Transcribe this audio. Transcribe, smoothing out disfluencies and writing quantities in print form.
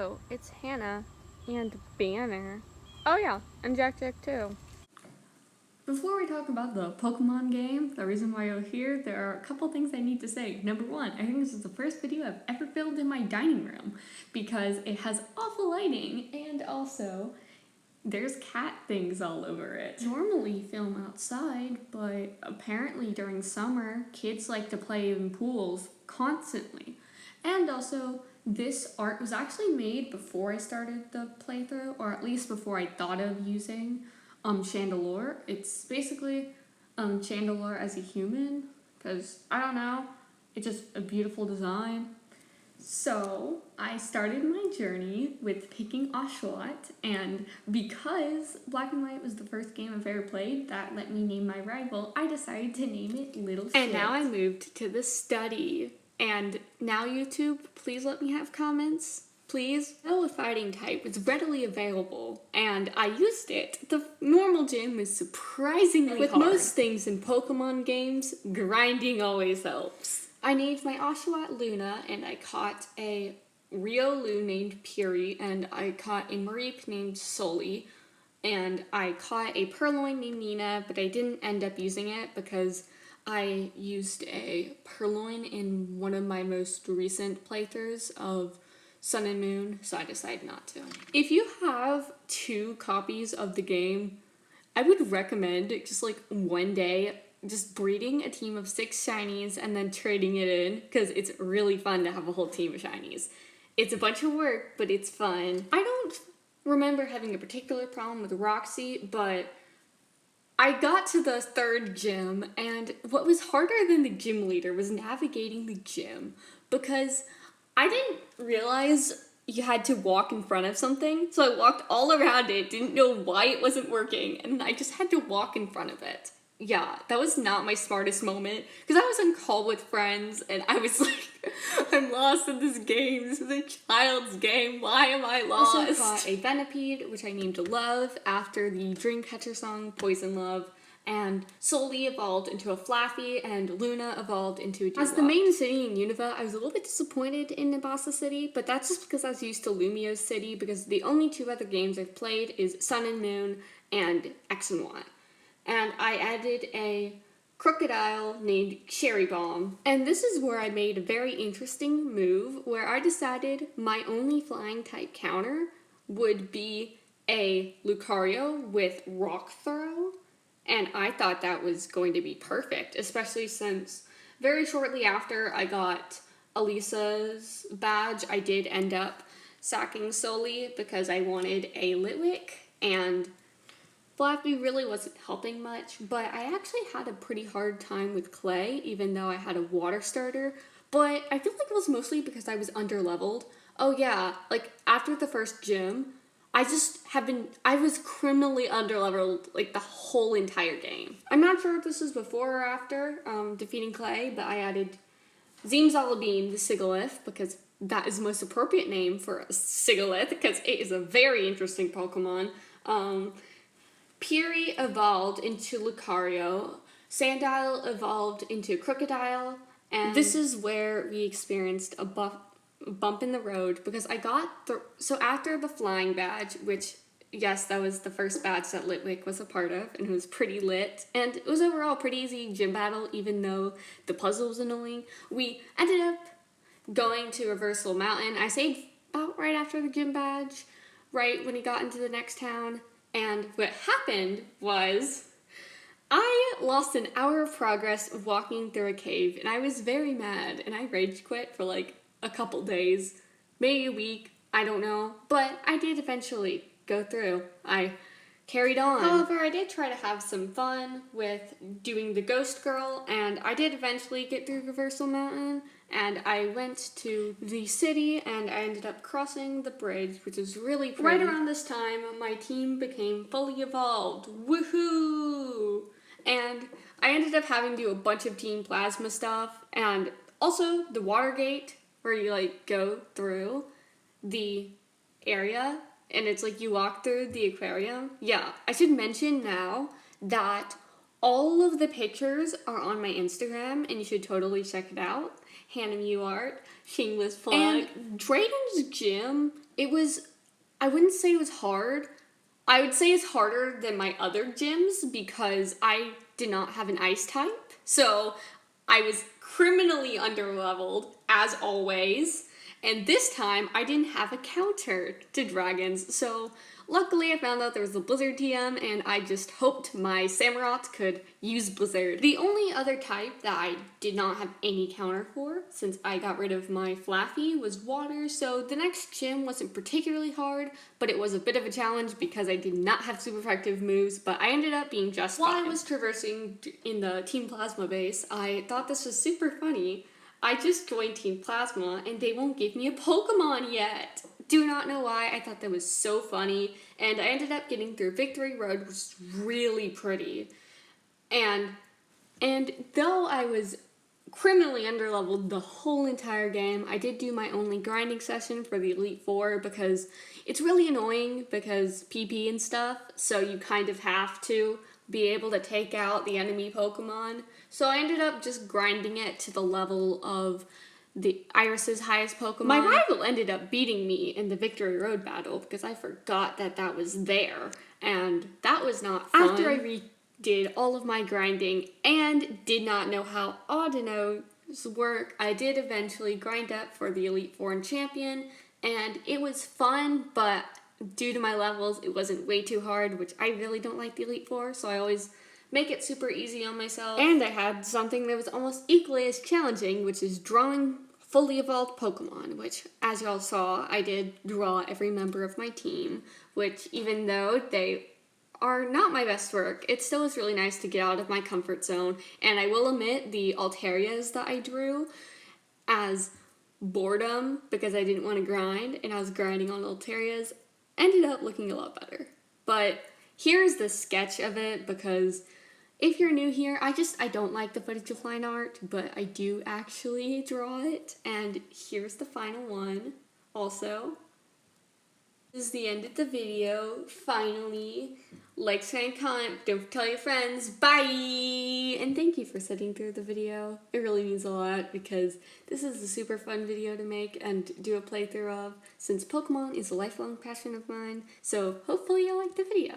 Hello, it's Hannah and Banner. Oh yeah, and Jack Jack too. Before we talk about the Pokemon game, the reason why you're here, there are a couple things I need to say. Number one, I think this is the first video I've ever filmed in my dining room because it has awful lighting and also there's cat things all over it. Normally film outside, but apparently during summer, kids like to play in pools constantly. And also, this art was actually made before I started the playthrough, or at least before I thought of using Chandelure. It's basically Chandelure as a human, because I don't know, it's just a beautiful design. So I started my journey with picking Oshawott, and because Black and White was the first game I've ever played that let me name my rival, I decided to name it Little Shit. And now I moved to the study. And now YouTube, please let me have comments. Please. No fighting type was readily available, and I used it. The normal gym was surprisingly hard. With most things in Pokemon games, grinding always helps. I named my Oshawott Luna, and I caught a Riolu named Puri, and I caught a Mareep named Soli, and I caught a Purloin named Nina, but I didn't end up using it because I used a Purloin in one of my most recent playthroughs of Sun and Moon, so I decided not to. If you have 2 copies of the game, I would recommend just like one day just breeding a team of 6 shinies and then trading it in, because it's really fun to have a whole team of shinies. It's a bunch of work, but it's fun. I don't remember having a particular problem with Roxy, but I got to the 3rd gym, and what was harder than the gym leader was navigating the gym, because I didn't realize you had to walk in front of something, so I walked all around it, didn't know why it wasn't working, and I just had to walk in front of it. Yeah, that was not my smartest moment, because I was on call with friends, and I was like, I'm lost in this game, this is a child's game, why am I lost? I also caught a Venipede, which I named Love, after the Dreamcatcher song, Poison Love, and Soli evolved into a Flaffy, and Luna evolved into a Dewgong. As the main city in Unova, I was a little bit disappointed in Nimbasa City, but that's just because I was used to Lumio's City, because the only 2 other games I've played is Sun and Moon and X and Y. And I added a crocodile named Cherry Bomb. And this is where I made a very interesting move, where I decided my only flying type counter would be a Lucario with Rock Throw. And I thought that was going to be perfect, especially since very shortly after I got Elisa's badge, I did end up sacking Soli because I wanted a Litwick, and Flappy really wasn't helping much, but I actually had a pretty hard time with Clay, even though I had a water starter, but I feel like it was mostly because I was underleveled. Oh yeah, like after the first gym, I was criminally underleveled like the whole entire game. I'm not sure if this is before or after defeating Clay, but I added Zimzalabine the Sigilyph, because that is the most appropriate name for a Sigilyph, because it is a very interesting Pokemon. Puri evolved into Lucario, Sandile evolved into Crocodile, and this is where we experienced a bump in the road, because I got so after the flying badge, which, yes, that was the first badge that Litwick was a part of, and it was pretty lit, and it was overall pretty easy gym battle, even though the puzzle was annoying. We ended up going to Reversal Mountain. I saved about right after the gym badge, right when he got into the next town. And what happened was I lost an hour of progress of walking through a cave, and I was very mad, and I rage quit for like a couple days, maybe a week, I don't know, but I did eventually go through. I carried on. However, I did try to have some fun with doing the Ghost Girl, and I did eventually get through Reversal Mountain, and I went to the city, and I ended up crossing the bridge, which is really pretty. Right around this time, my team became fully evolved. Woohoo! And I ended up having to do a bunch of Team Plasma stuff, and also the water gate, where you like go through the area, and it's like you walk through the aquarium. Yeah, I should mention now that all of the pictures are on my Instagram, and you should totally check it out. Hannah art, shameless plug. And Drayden's gym, I wouldn't say it was hard. I would say it's harder than my other gyms because I did not have an ice type. So I was criminally underleveled, as always. And this time, I didn't have a counter to dragons. So luckily, I found out there was a Blizzard TM, and I just hoped my Samurott could use Blizzard. The only other type that I did not have any counter for, since I got rid of my Flaffy, was water. So the next gym wasn't particularly hard, but it was a bit of a challenge because I did not have super effective moves, but I ended up being just fine. While I was traversing in the Team Plasma base, I thought this was super funny. I just joined Team Plasma and they won't give me a Pokemon yet. Do not know why. I thought that was so funny. And I ended up getting through Victory Road, which was really pretty. And though I was criminally underleveled the whole entire game, I did do my only grinding session for the Elite Four because it's really annoying because PP and stuff, so you kind of have to be able to take out the enemy Pokemon. So I ended up just grinding it to the level of the Iris's highest Pokemon. My rival ended up beating me in the Victory Road battle because I forgot that that was there, and that was not fun. After I redid all of my grinding and did not know how Audino's work, I did eventually grind up for the Elite Four and Champion, and it was fun, but due to my levels, it wasn't way too hard, which I really don't like the Elite Four, so I always make it super easy on myself. And I had something that was almost equally as challenging, which is drawing fully evolved Pokemon, which, as y'all saw, I did draw every member of my team, which, even though they are not my best work, it still was really nice to get out of my comfort zone. And I will admit, the Altarias that I drew as boredom, because I didn't want to grind, and I was grinding on Altarias, ended up looking a lot better. But here's the sketch of it, because if you're new here, I don't like the footage of line art, but I do actually draw it, and here's the final one, also. This is the end of the video, finally. Like, share, and comment, don't tell your friends, bye! And thank you for sitting through the video. It really means a lot because this is a super fun video to make and do a playthrough of, since Pokemon is a lifelong passion of mine, so hopefully you'll like the video.